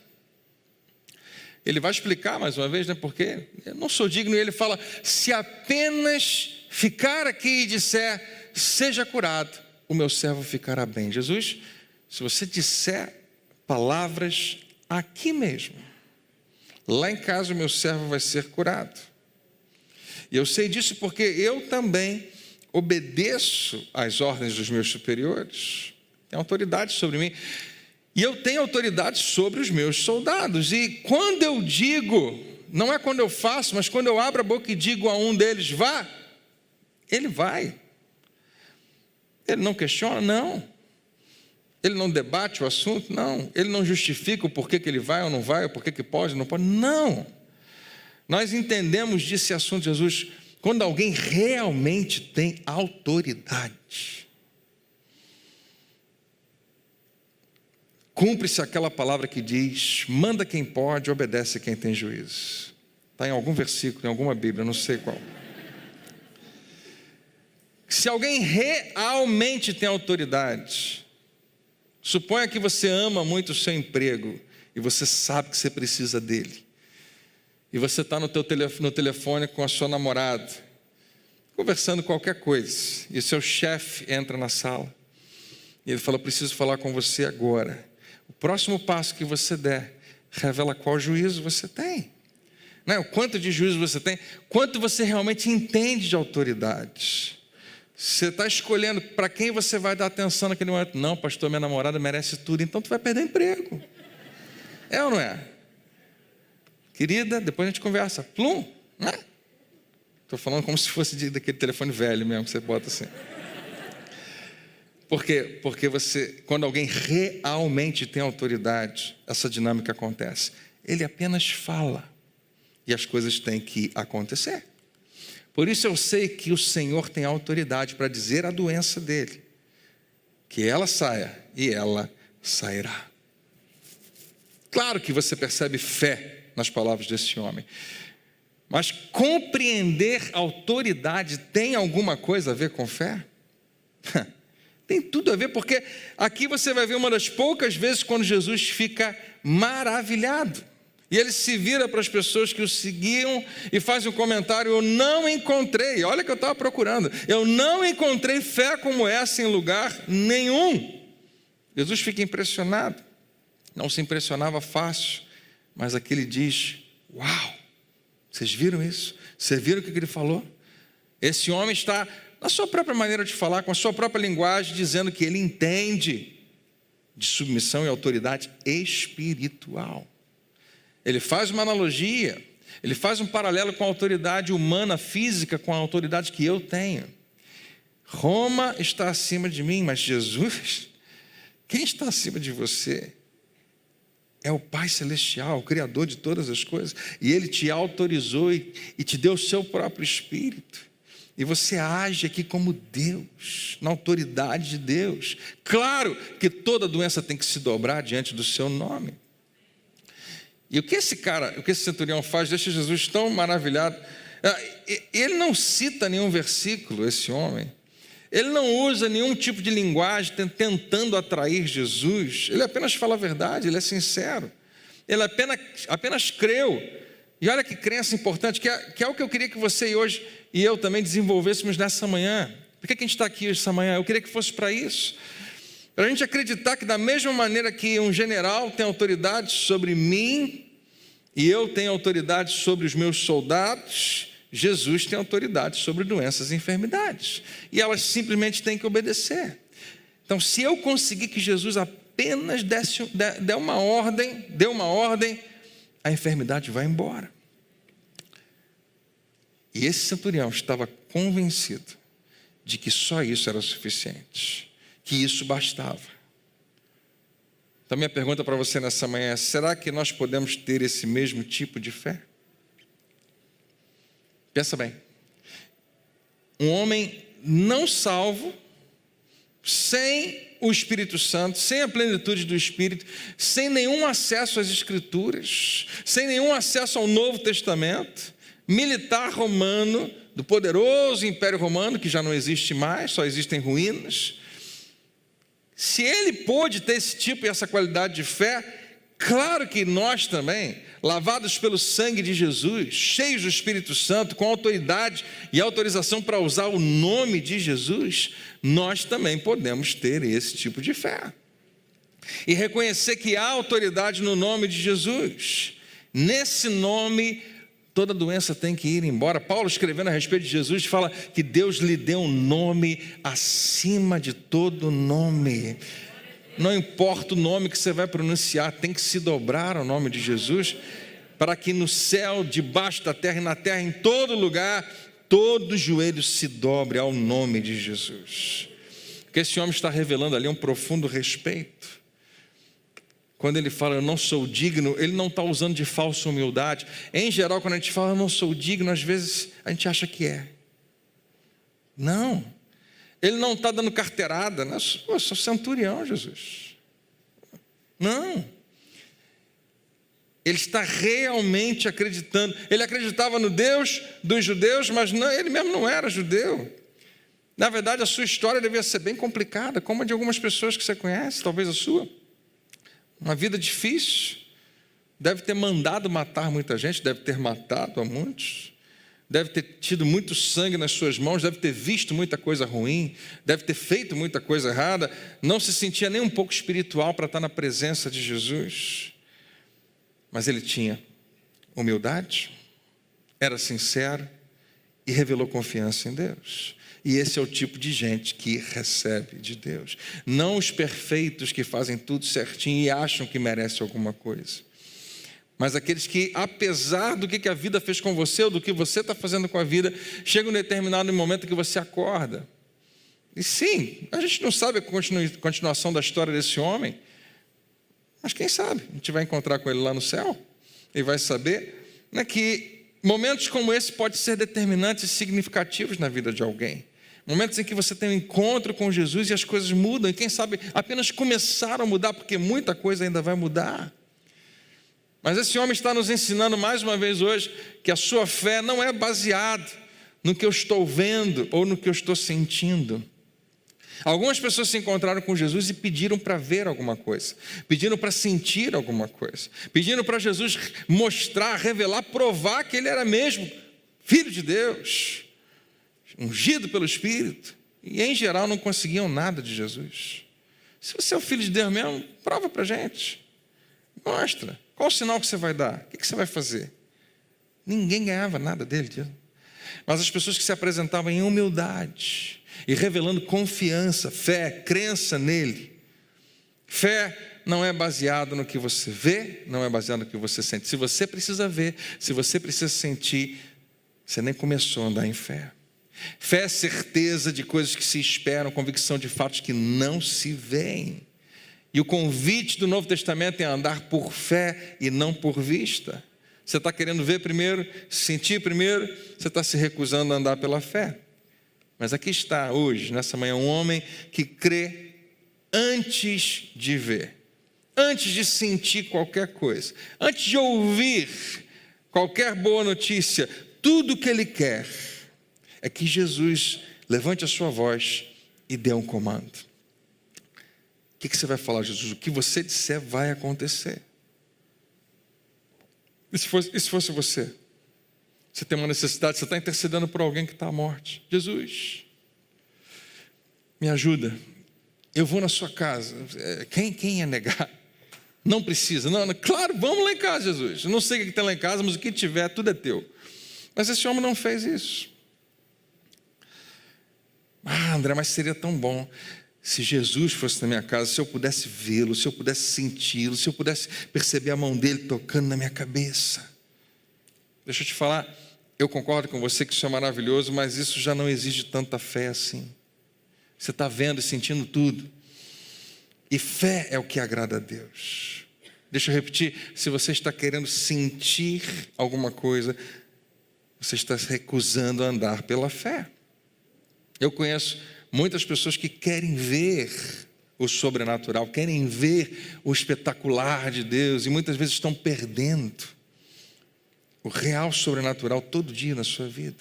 Ele vai explicar mais uma vez, né, porque eu não sou digno, e ele fala, se apenas ficar aqui e disser, seja curado, o meu servo ficará bem. Jesus, se você disser palavras aqui mesmo, lá em casa o meu servo vai ser curado. E eu sei disso porque eu também obedeço às ordens dos meus superiores, tem autoridade sobre mim, e eu tenho autoridade sobre os meus soldados. E quando eu digo, não é quando eu faço, mas quando eu abro a boca e digo a um deles, vá, ele vai. Ele não questiona, não. Ele não debate o assunto? Não. Ele não justifica o porquê que ele vai ou não vai, o porquê que pode ou não pode? Não. Nós entendemos desse assunto, Jesus, quando alguém realmente tem autoridade. Cumpre-se aquela palavra que diz, manda quem pode, obedece quem tem juízo. Está em algum versículo, em alguma Bíblia, não sei qual. Se alguém realmente tem autoridade, suponha que você ama muito o seu emprego e você sabe que você precisa dele. E você está no telefone com a sua namorada, conversando qualquer coisa, e o seu chefe entra na sala e ele fala, preciso falar com você agora. O próximo passo que você der revela qual juízo você tem, né? O quanto de juízo você tem, quanto você realmente entende de autoridade. Você está escolhendo para quem você vai dar atenção naquele momento. Não, pastor, minha namorada merece tudo, então tu vai perder emprego. É ou não é? Querida, depois a gente conversa. Plum, né? Estou falando como se fosse daquele telefone velho mesmo, que você bota assim. Por quê? Porque você, quando alguém realmente tem autoridade, essa dinâmica acontece. Ele apenas fala e as coisas têm que acontecer. Por isso eu sei que o Senhor tem autoridade para dizer a doença dele, que ela saia e ela sairá. Claro que você percebe fé nas palavras desse homem. Mas compreender autoridade tem alguma coisa a ver com fé? Tem tudo a ver, porque aqui você vai ver uma das poucas vezes quando Jesus fica maravilhado. E ele se vira para as pessoas que o seguiam e faz um comentário: eu não encontrei, olha que eu estava procurando, eu não encontrei fé como essa em lugar nenhum. Jesus fica impressionado, não se impressionava fácil, mas aqui ele diz: uau, vocês viram isso? Vocês viram o que ele falou? Esse homem está, na sua própria maneira de falar, com a sua própria linguagem, dizendo que ele entende de submissão e autoridade espiritual. Ele faz uma analogia, ele faz um paralelo com a autoridade humana, física, com a autoridade que eu tenho. Roma está acima de mim, mas Jesus, quem está acima de você? É o Pai Celestial, o Criador de todas as coisas. E Ele te autorizou e te deu o seu próprio Espírito. E você age aqui como Deus, na autoridade de Deus. Claro que toda doença tem que se dobrar diante do seu nome. E o que esse centurião faz, deixa Jesus tão maravilhado. Ele não cita nenhum versículo, esse homem. Ele não usa nenhum tipo de linguagem tentando atrair Jesus. Ele apenas fala a verdade, ele é sincero. Ele apenas creu. E olha que crença importante, que é o que eu queria que você hoje e eu também desenvolvêssemos nessa manhã. Por que a gente está aqui essa manhã? Eu queria que fosse para isso. Para a gente acreditar que da mesma maneira que um general tem autoridade sobre mim, e eu tenho autoridade sobre os meus soldados, Jesus tem autoridade sobre doenças e enfermidades. E elas simplesmente têm que obedecer. Então, se eu conseguir que Jesus apenas dê uma ordem, a enfermidade vai embora. E esse centurião estava convencido de que só isso era suficiente, que isso bastava. Então, minha pergunta para você nessa manhã é: será que nós podemos ter esse mesmo tipo de fé? Pensa bem. Um homem não salvo, sem o Espírito Santo, sem a plenitude do Espírito, sem nenhum acesso às Escrituras, sem nenhum acesso ao Novo Testamento, militar romano, do poderoso Império Romano, que já não existe mais, só existem ruínas. Se ele pôde ter esse tipo e essa qualidade de fé, claro que nós também, lavados pelo sangue de Jesus, cheios do Espírito Santo, com autoridade e autorização para usar o nome de Jesus, nós também podemos ter esse tipo de fé. E reconhecer que há autoridade no nome de Jesus. Nesse nome, toda doença tem que ir embora. Paulo, escrevendo a respeito de Jesus, fala que Deus lhe deu um nome acima de todo nome. Não importa o nome que você vai pronunciar, tem que se dobrar ao nome de Jesus, para que no céu, debaixo da terra e na terra, em todo lugar, todo joelho se dobre ao nome de Jesus. Porque esse homem está revelando ali um profundo respeito. Quando ele fala, eu não sou digno, ele não está usando de falsa humildade. Em geral, quando a gente fala, eu não sou digno, às vezes a gente acha que é. Não. Ele não está dando carteirada, né? Eu sou centurião, Jesus. Não. Ele está realmente acreditando. Ele acreditava no Deus dos judeus, mas não, ele mesmo não era judeu. Na verdade, a sua história devia ser bem complicada, como a de algumas pessoas que você conhece, talvez a sua. Uma vida difícil. Deve ter mandado matar muita gente, deve ter matado a muitos. Deve ter tido muito sangue nas suas mãos, deve ter visto muita coisa ruim, deve ter feito muita coisa errada, não se sentia nem um pouco espiritual para estar na presença de Jesus. Mas ele tinha humildade, era sincero e revelou confiança em Deus. E esse é o tipo de gente que recebe de Deus. Não os perfeitos que fazem tudo certinho e acham que merecem alguma coisa. Mas aqueles que, apesar do que a vida fez com você, ou do que você está fazendo com a vida, chega um determinado momento que você acorda. E sim, a gente não sabe a continuação da história desse homem, mas quem sabe, a gente vai encontrar com ele lá no céu, e vai saber, né, que momentos como esse podem ser determinantes e significativos na vida de alguém. Momentos em que você tem um encontro com Jesus e as coisas mudam, e quem sabe apenas começaram a mudar, porque muita coisa ainda vai mudar. Mas esse homem está nos ensinando mais uma vez hoje que a sua fé não é baseada no que eu estou vendo ou no que eu estou sentindo. Algumas pessoas se encontraram com Jesus e pediram para ver alguma coisa, pediram para sentir alguma coisa, pediram para Jesus mostrar, revelar, provar que ele era mesmo Filho de Deus, ungido pelo Espírito, e em geral não conseguiam nada de Jesus. Se você é o Filho de Deus mesmo, prova para a gente, mostra, qual o sinal que você vai dar, o que você vai fazer? Ninguém ganhava nada dele, mas as pessoas que se apresentavam em humildade e revelando confiança, fé, crença nele. Fé não é baseada no que você vê, não é baseada no que você sente. Se você precisa ver, se você precisa sentir, você nem começou a andar em fé. Fé é certeza de coisas que se esperam, convicção de fatos que não se veem. E o convite do Novo Testamento é andar por fé e não por vista. Você está querendo ver primeiro, sentir primeiro, você está se recusando a andar pela fé. Mas aqui está hoje, nessa manhã, um homem que crê antes de ver, antes de sentir qualquer coisa, antes de ouvir qualquer boa notícia. Tudo o que ele quer é que Jesus levante a sua voz e dê um comando. O que você vai falar, Jesus? O que você disser vai acontecer. E se fosse você? Você tem uma necessidade, você está intercedendo por alguém que está à morte. Jesus, me ajuda. Eu vou na sua casa. Quem ia negar? Não precisa. Não, claro, vamos lá em casa, Jesus. Eu não sei o que tem lá em casa, mas o que tiver, tudo é teu. Mas esse homem não fez isso. André, mas seria tão bom se Jesus fosse na minha casa, se eu pudesse vê-lo, se eu pudesse senti-lo, se eu pudesse perceber a mão dele tocando na minha cabeça. Deixa eu te falar, eu concordo com você que isso é maravilhoso, mas isso já não exige tanta fé assim. Você está vendo e sentindo tudo. E fé é o que agrada a Deus. Deixa eu repetir, se você está querendo sentir alguma coisa, você está se recusando a andar pela fé. Eu conheço muitas pessoas que querem ver o sobrenatural, querem ver o espetacular de Deus, e muitas vezes estão perdendo o real sobrenatural todo dia na sua vida.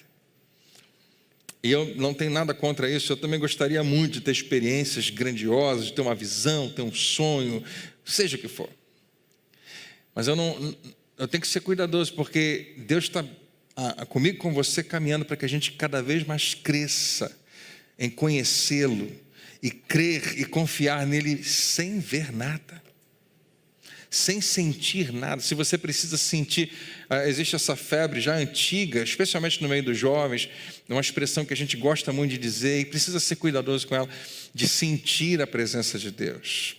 E eu não tenho nada contra isso, eu também gostaria muito de ter experiências grandiosas, de ter uma visão, ter um sonho, seja o que for. Mas eu tenho que ser cuidadoso, porque Deus está comigo, com você, caminhando para que a gente cada vez mais cresça em conhecê-lo e crer e confiar nele sem ver nada, sem sentir nada. Se você precisa sentir, existe essa febre já antiga, especialmente no meio dos jovens, uma expressão que a gente gosta muito de dizer e precisa ser cuidadoso com ela, de sentir a presença de Deus.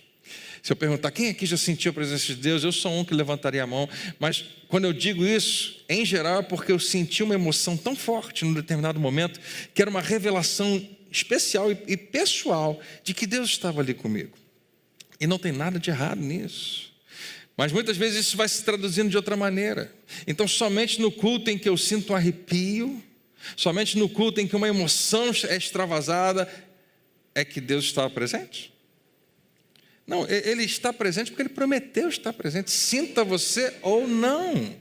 Se eu perguntar, quem aqui já sentiu a presença de Deus? Eu sou um que levantaria a mão, mas quando eu digo isso, em geral é porque eu senti uma emoção tão forte num determinado momento, que era uma revelação especial e pessoal de que Deus estava ali comigo. E não tem nada de errado nisso. Mas muitas vezes isso vai se traduzindo de outra maneira. Então somente no culto em que eu sinto um arrepio, somente no culto em que uma emoção é extravasada, é que Deus estava presente? Não, Ele está presente porque Ele prometeu estar presente, sinta você ou não.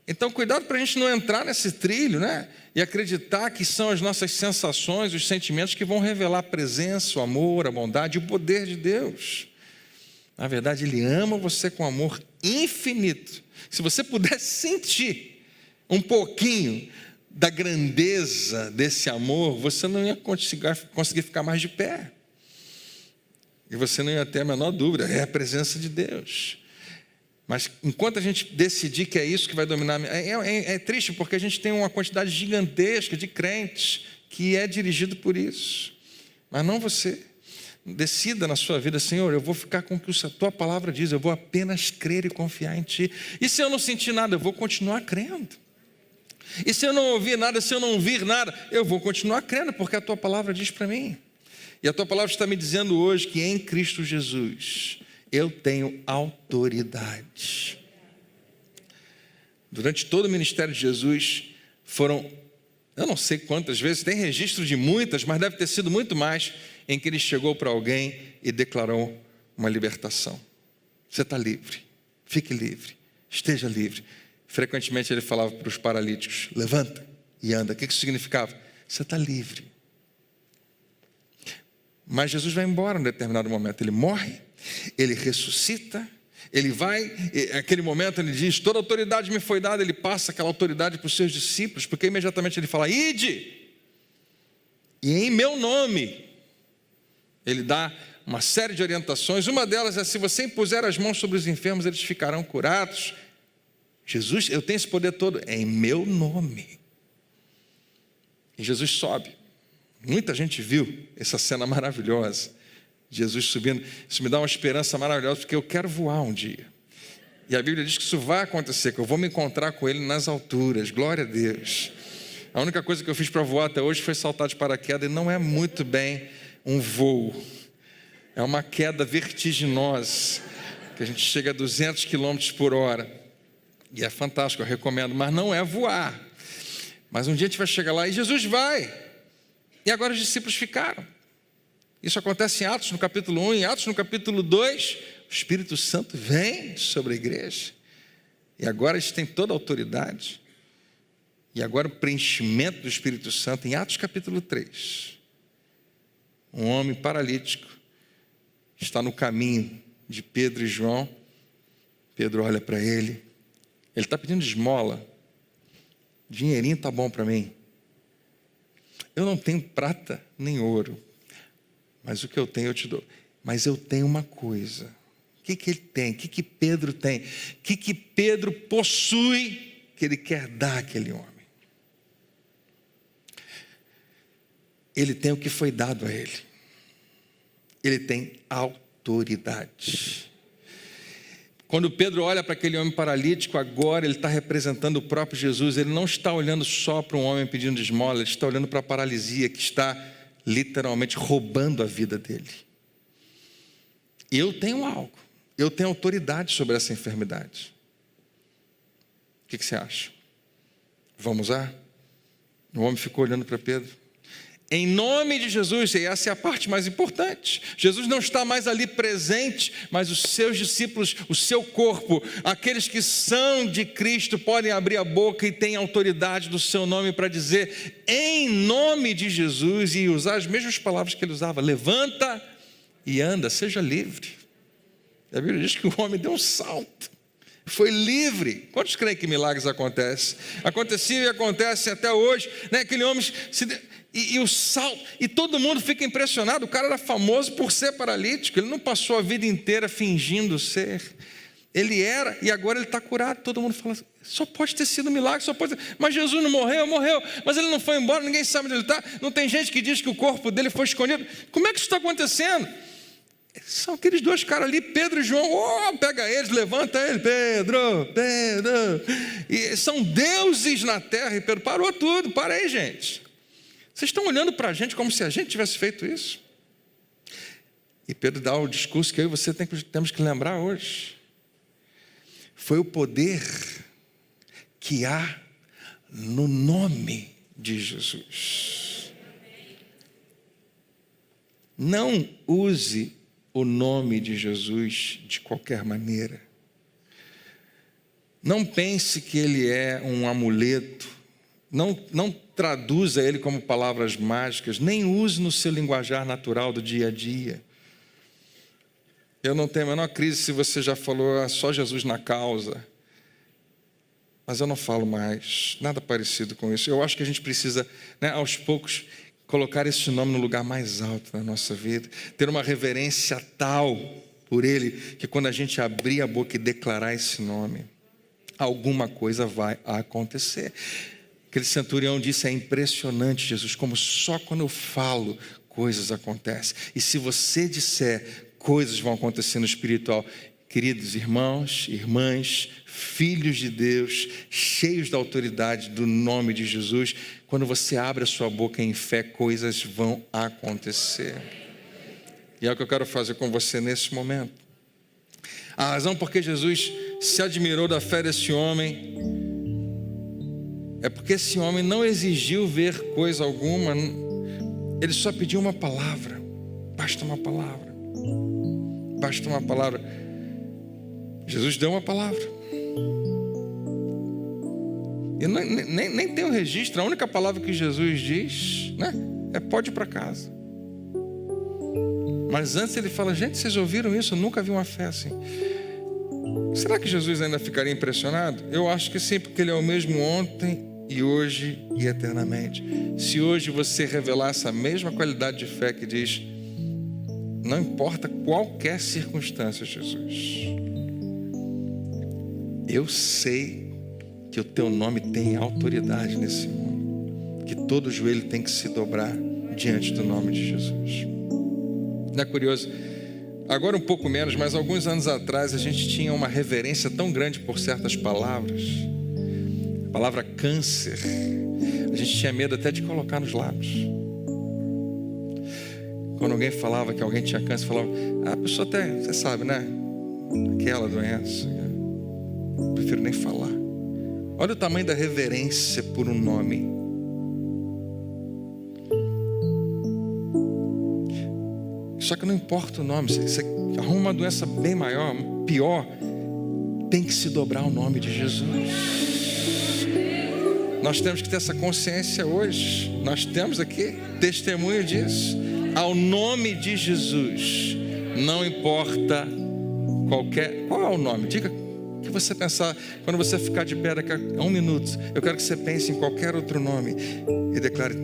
Então cuidado para a gente não entrar nesse trilho, né? E acreditar que são as nossas sensações, os sentimentos que vão revelar a presença, o amor, a bondade e o poder de Deus. Na verdade, Ele ama você com amor infinito. Se você pudesse sentir um pouquinho da grandeza desse amor, você não ia conseguir ficar mais de pé. E você não ia ter a menor dúvida, é a presença de Deus. Mas enquanto a gente decidir que é isso que vai dominar, é triste porque a gente tem uma quantidade gigantesca de crentes que é dirigido por isso. Mas não você. Decida na sua vida, Senhor, eu vou ficar com o que a Tua palavra diz, eu vou apenas crer e confiar em Ti. E se eu não sentir nada, eu vou continuar crendo. E se eu não ouvir nada, se eu não ouvir nada, eu vou continuar crendo, porque a Tua palavra diz para mim. E a Tua palavra está me dizendo hoje que em Cristo Jesus eu tenho autoridade. Durante todo o ministério de Jesus foram, eu não sei quantas vezes, tem registro de muitas, mas deve ter sido muito mais, em que Ele chegou para alguém e declarou uma libertação. Você está livre. fique livre, esteja livre. Frequentemente ele falava para os paralíticos, levanta e anda. O que isso significava? Você está livre. Mas Jesus vai embora em um determinado momento. Ele morre, ele ressuscita, ele vai, naquele momento ele diz, toda autoridade me foi dada. Ele passa aquela autoridade para os seus discípulos, porque imediatamente ele fala, ide, e em meu nome. Ele dá uma série de orientações. Uma delas é, se você impuser as mãos sobre os enfermos, eles ficarão curados. Jesus, eu tenho esse poder todo, é em meu nome. E Jesus sobe. Muita gente viu essa cena maravilhosa, Jesus subindo. Isso me dá uma esperança maravilhosa, porque eu quero voar um dia. E a Bíblia diz que isso vai acontecer, que eu vou me encontrar com Ele nas alturas. Glória a Deus. A única coisa que eu fiz para voar até hoje foi saltar de paraquedas, e não é muito bem um voo. É uma queda vertiginosa, que a gente chega a 200 km por hora. E é fantástico, eu recomendo, mas não é voar. Mas um dia a gente vai chegar lá e Jesus vai. E agora os discípulos ficaram. Isso acontece em Atos no capítulo 1, em Atos no capítulo 2, o Espírito Santo vem sobre a igreja. E agora eles têm toda a autoridade. E agora o preenchimento do Espírito Santo, em Atos capítulo 3. Um homem paralítico está no caminho de Pedro e João. Pedro olha para ele. Ele está pedindo esmola. Dinheirinho está bom para mim. Eu não tenho prata nem ouro, mas o que eu tenho eu te dou. Mas eu tenho uma coisa. O que ele tem? O que Pedro tem? O que Pedro possui que ele quer dar àquele homem? Ele tem o que foi dado a ele. Ele tem autoridade. Quando Pedro olha para aquele homem paralítico, agora ele está representando o próprio Jesus. Ele não está olhando só para um homem pedindo esmola, ele está olhando para a paralisia que está literalmente roubando a vida dele. Eu tenho algo, eu tenho autoridade sobre essa enfermidade. O que você acha? Vamos lá? O homem ficou olhando para Pedro. Em nome de Jesus, e essa é a parte mais importante. Jesus não está mais ali presente, mas os seus discípulos, o seu corpo, aqueles que são de Cristo, podem abrir a boca e têm autoridade do seu nome para dizer, em nome de Jesus, e usar as mesmas palavras que ele usava, levanta e anda, seja livre. A Bíblia diz que o homem deu um salto, foi livre. Quantos creem que milagres acontecem? Aconteciam e acontecem até hoje, né? Aquele homem e o salto, e todo mundo fica impressionado. O cara era famoso por ser paralítico, ele não passou a vida inteira fingindo ser. Ele era, e agora ele está curado. Todo mundo fala, só pode ter sido um milagre, só pode ter... Mas Jesus não morreu, mas ele não foi embora, ninguém sabe onde ele está. Não tem gente que diz que o corpo dele foi escondido. Como é que isso está acontecendo? São aqueles dois caras ali, Pedro e João. Pega eles, levanta ele, Pedro. E são deuses na terra. E Pedro, parou tudo, para aí, gente. Vocês estão olhando para a gente como se a gente tivesse feito isso? E Pedro dá o discurso que eu e você temos que lembrar hoje. Foi o poder que há no nome de Jesus. Não use o nome de Jesus de qualquer maneira. Não pense que ele é um amuleto. Não traduza ele como palavras mágicas, nem use no seu linguajar natural do dia a dia. Eu não tenho a menor crise se você já falou só Jesus na causa, mas eu não falo mais, nada parecido com isso. Eu acho que a gente precisa, aos poucos, colocar esse nome no lugar mais alto da nossa vida, ter uma reverência tal por ele, que quando a gente abrir a boca e declarar esse nome, alguma coisa vai acontecer. Aquele centurião disse, é impressionante, Jesus, como só quando eu falo, coisas acontecem. E se você disser, coisas vão acontecer no espiritual. Queridos irmãos, irmãs, filhos de Deus, cheios da autoridade do nome de Jesus, quando você abre a sua boca em fé, coisas vão acontecer. E é o que eu quero fazer com você nesse momento. A razão por que Jesus se admirou da fé desse homem é porque esse homem não exigiu ver coisa alguma, ele só pediu uma palavra. Basta uma palavra. Basta uma palavra. Jesus deu uma palavra. E nem tem o registro. A única palavra que Jesus diz, né, é pode ir para casa. Mas antes ele fala, gente, vocês ouviram isso? Eu nunca vi uma fé assim. Será que Jesus ainda ficaria impressionado? Eu acho que sim, porque ele é o mesmo ontem e hoje e eternamente. Se hoje você revelar essa mesma qualidade de fé que diz, não importa qualquer circunstância, Jesus, eu sei que o teu nome tem autoridade nesse mundo, que todo joelho tem que se dobrar diante do nome de Jesus. Não é curioso? Agora um pouco menos, mas alguns anos atrás a gente tinha uma reverência tão grande por certas palavras. A palavra câncer, a gente tinha medo até de colocar nos lábios. Quando alguém falava que alguém tinha câncer, falava, a pessoa até, você sabe, né? Aquela doença. Eu prefiro nem falar. Olha o tamanho da reverência por um nome. Só que não importa o nome, você arruma uma doença bem maior, pior, tem que se dobrar ao nome de Jesus. Nós temos que ter essa consciência hoje. Nós temos aqui testemunho disso. Ao nome de Jesus, não importa qual é o nome. Diga o que você pensar, quando você ficar de pé daqui a 1 minuto, eu quero que você pense em qualquer outro nome e declare,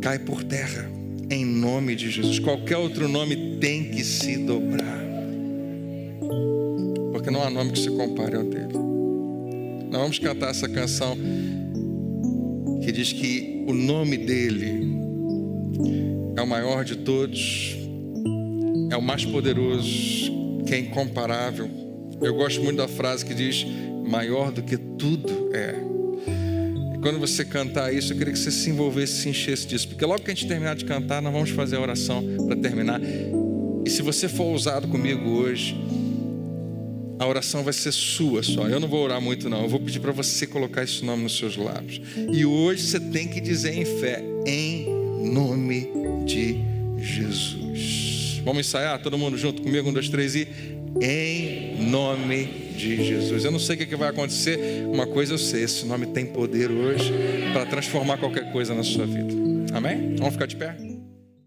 cai por terra. Em nome de Jesus. Qualquer outro nome tem que se dobrar. Porque não há nome que se compare ao dele. Nós vamos cantar essa canção que diz que o nome dele é o maior de todos, é o mais poderoso, que é incomparável. Eu gosto muito da frase que diz, maior do que tudo é. Quando você cantar isso, eu queria que você se envolvesse, se enchesse disso. Porque logo que a gente terminar de cantar, nós vamos fazer a oração para terminar. E se você for ousado comigo hoje, a oração vai ser sua só. Eu não vou orar muito não. Eu vou pedir para você colocar esse nome nos seus lábios. E hoje você tem que dizer em fé, em nome de Jesus. Vamos ensaiar? Todo mundo junto comigo? 1, 2, 3 e... Em nome de Jesus. Eu não sei o que vai acontecer. Uma coisa eu sei, esse nome tem poder hoje para transformar qualquer coisa na sua vida. Amém? Vamos ficar de pé?